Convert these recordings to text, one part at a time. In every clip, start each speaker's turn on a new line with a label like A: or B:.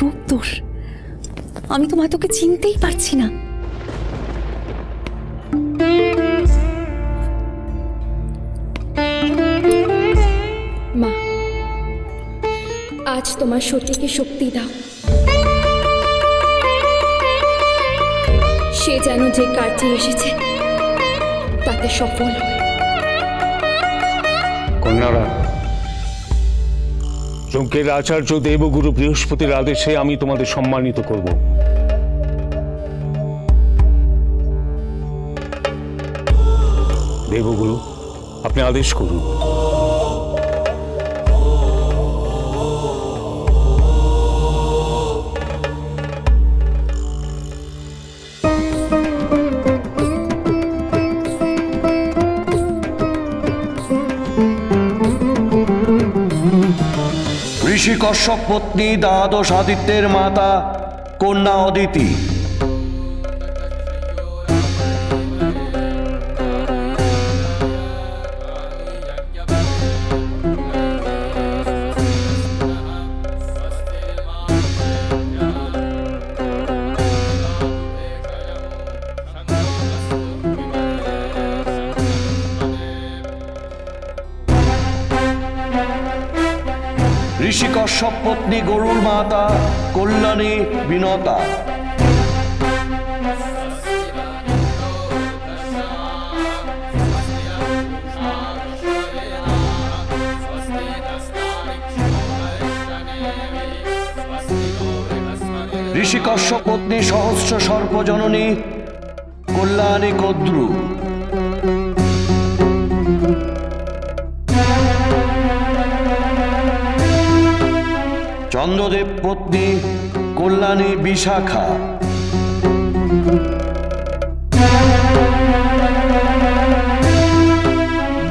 A: রূপ দোষ, আমি তো মা তোকে চিনতেই পারছি না।
B: মা, আজ তোমার সতীকে শক্তি দাও, সে যেন যে কাজে এসেছে তাতে সফল হয়।
C: কন্যারা, যজ্ঞের আচার্য দেবগুরু বৃহস্পতির আদেশে আমি তোমাদের সম্মানিত করব। দেবগুরু, আপনি আদেশ করুন।
D: ঋষি কশ্যপ পত্নী দ্বাদশ আদিত্যের মাতা কন্যা অদিতি, ঋষি কশ্যপ পত্নী গরুর মাতা কল্যাণী বিনতা, ঋষি কশ্যপ পত্নী সহস্র সর্পজননী কল্যাণী কদ্রু, চন্দ্রদেব পত্নী কল্যাণী বিশাখা,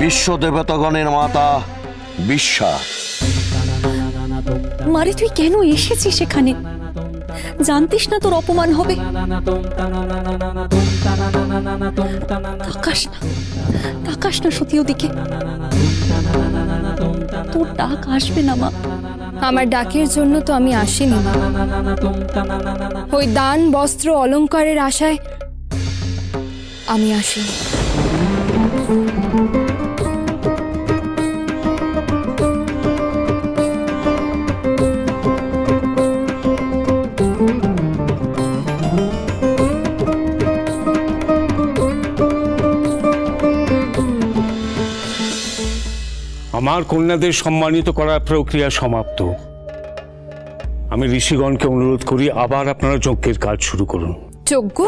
D: বিশ্বদেবতাগণের মাতা বিশ্বা।
A: মারে, তুই কেন এসেছিস এখানে? জানতিস না তোর অপমান হবে? তাকাস না সতী ওদিকে, তোর ডাক আসবে না মা।
B: আমার ডাকের জন্য তো আমি আসিনি, ওই দান বস্ত্র অলংকারের আশায় আমি আসিনি।
C: আমার কন্যাদের সম্মানিত করার প্রক্রিয়া সমাপ্ত। আমি ঋষিগণকে অনুরোধ করি আবার আপনারা যজ্ঞের কাজ শুরু করুন।
B: যজ্ঞ?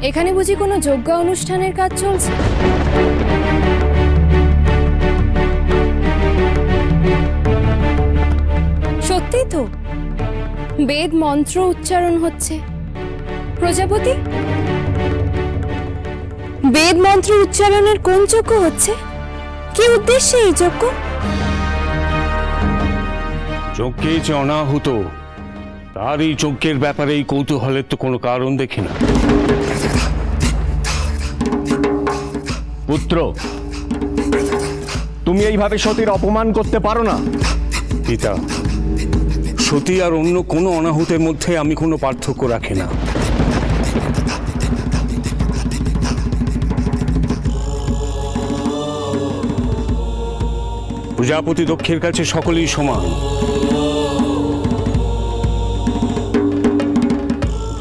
B: এখানে বুঝি কোনো যজ্ঞ অনুষ্ঠানের কাজ চলছে? সত্যি তো, বেদ মন্ত্র উচ্চারণ হচ্ছে। প্রজাপতি, বেদ মন্ত্র উচ্চারণের কোন যজ্ঞ হচ্ছে? কি উদ্দেশ্যে এই যজ্ঞ?
C: যজ্ঞে যে অনাহুত, তার এই যজ্ঞের ব্যাপারে এই কৌতূহলের তো কোনো কারণ দেখি না।
E: পুত্র, তুমি এইভাবে সতীর অপমান করতে পারো না।
C: পিতা, সতী আর অন্য কোনো অনাহুতের মধ্যে আমি কোনো পার্থক্য রাখি না। প্রজাপতি দক্ষের কাছে সকলেই সমান।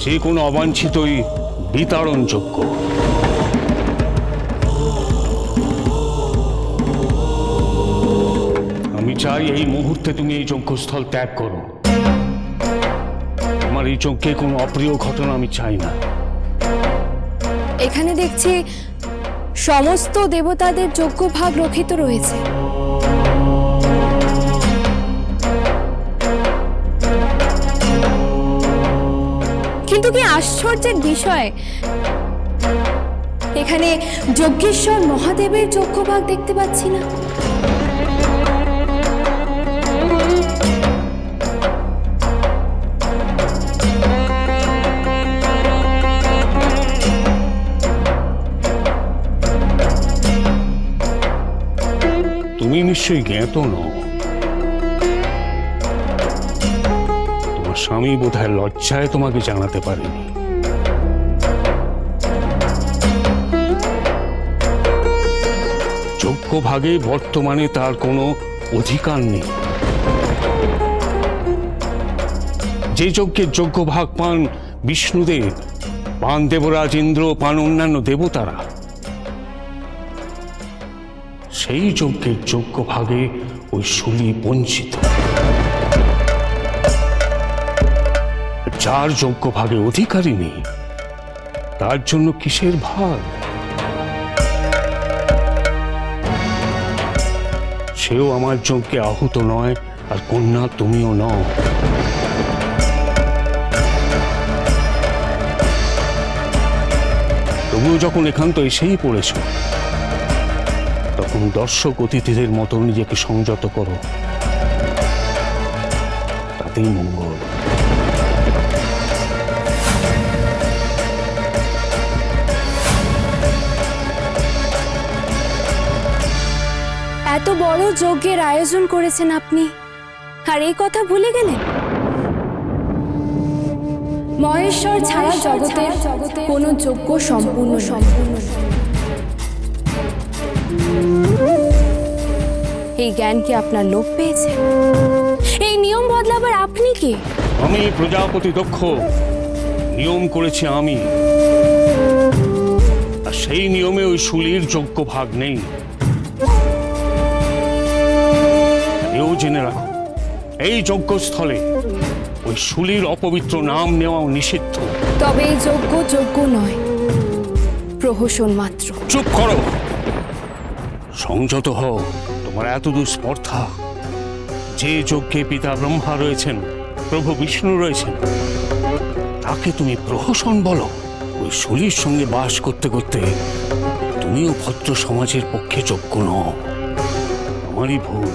C: যে কোনো অবাঞ্ছিতই বিতাড়নযোগ্য। আমি চাই এই মুহূর্তে তুমি এই যজ্ঞস্থল ত্যাগ করো। আমার এই যজ্ঞে কোনো অপ্রিয় ঘটনা আমি চাই না।
B: এখানে দেখছি সমস্ত দেবতাদের যজ্ঞ ভাগ রক্ষিত রয়েছে। কিন্তু কি আশ্চর্যের বিষয়, এখানে যজ্ঞেশ্বর মহাদেবের যজ্ঞ ভাগ দেখতে পাচ্ছি না।
C: নিশ্চয়ই জ্ঞাত নও। তোমার স্বামী বোধহয় লজ্জায় তোমাকে জানাতে পারেনি। যোগ্য ভাগে বর্তমানে তার কোনো অধিকার নেই। যে যজ্ঞের যোগ্য ভাগ পান বিষ্ণুদেব, পান দেবরাজ ইন্দ্র, পান অন্যান্য দেবতারা, সেই যজ্ঞের যোগ্য ভাগে ওই শুলি বঞ্চিত। যার যোগ্য ভাগে অধিকারী নেই, তার জন্য কিসের ভাগ? সেও আমার যজ্ঞে আহুত নয়, আর কন্যা তুমিও নও। তবুও যখন এখান তো এসেই পড়েছ, তখন দর্শক অতিথিদের মতো নিজেকে সংযত করো, তাতেই মঙ্গল।
B: এত বড় যজ্ঞের আয়োজন করেছেন আপনি, আর এই কথা ভুলে গেলেন? মহেশ্বর ছাড়া জগতের কোনো যজ্ঞ সম্পূর্ণ। এই জ্ঞান কি আপনার লোপ পেয়েছে? এই নিয়ম বদলাবার আপনি কি?
C: আমি প্রজাপতি দক্ষ, নিয়ম করেছি আমি, আর সেই নিয়মে ওই শুলির যোগ্য ভাগ নেই। এও জেনে রাখো, এই যজ্ঞস্থলে ওই শুলির অপবিত্র নাম নেওয়াও নিষিদ্ধ।
B: তবে এই যোগ্য নয়, প্রহসন মাত্র।
C: চুপ করো, সংযত হও। তোমার এত দুঃস্পর্ধা। যে যজ্ঞে পিতা ব্রহ্মা রয়েছেন, প্রভু বিষ্ণু রয়েছেন, তাকে তুমি প্রহসন বলো? ওই শুলির সঙ্গে বাস করতে করতে তুমিও ভদ্র সমাজের পক্ষে যোগ্য নও। আমারই ভুল।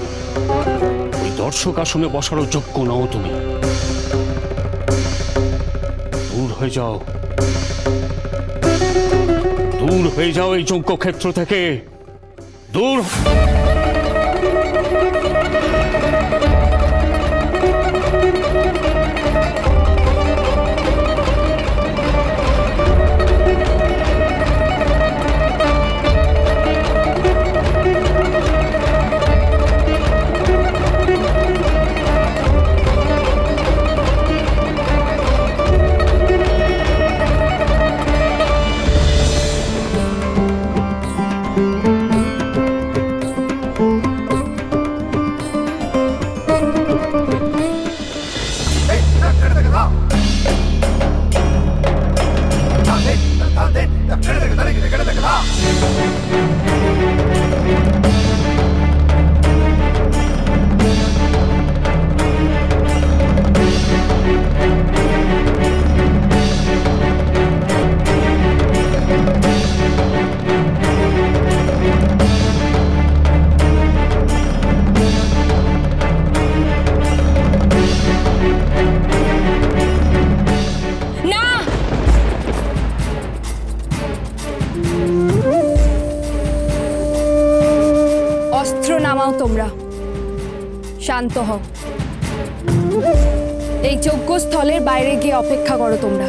C: ওই দর্শক আসনে বসারও যোগ্য নও তুমি। দূর হয়ে যাও, দূর হয়ে যাও এই যজ্ঞ ক্ষেত্র থেকে, দূর।
B: তোমরা শান্ত হও। এই যজ্ঞস্থলের বাইরে গিয়ে অপেক্ষা করো তোমরা।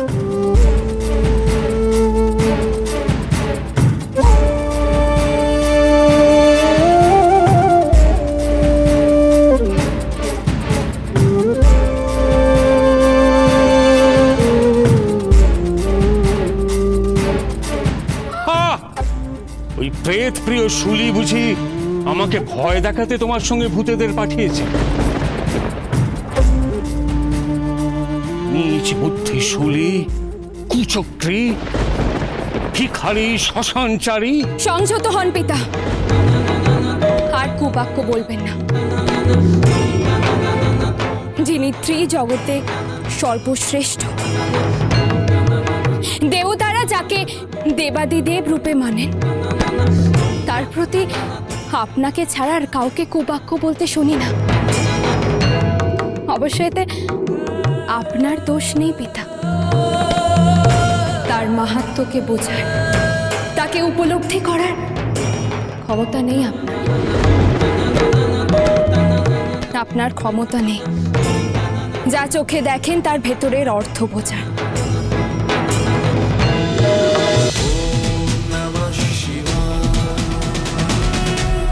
C: ওই প্রেত প্রিয় শুলি বুঝি আমাকে ভয় দেখাতে তোমার সঙ্গে ভূতেদের পাঠিয়েছে? নীচ বুদ্ধি শুলি, কুচক্রী, ভিখারি, শ্মশানচারী।
B: সংযত হন পিতা, আর কুবাক্য বলবেন না। যিনি ত্রিজগতে সর্বশ্রেষ্ঠ, দেবতারা যাকে দেবাদিদেব রূপে মানেন, তার প্রতি আপনাকে ছাড়া আর কাউকে কুবাক্য বলতে শুনি না। অবশ্য এতে আপনার দোষ নেই পিতা। তার মাহাত্ম্যকে বোঝার, তাকে উপলব্ধি করার ক্ষমতা নেই আপনার। আপনার ক্ষমতা নেই যা চোখে দেখেন তার ভেতরের অর্থ বোঝার।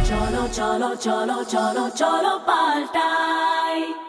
F: cholo cholo cholo cholo cholo paltai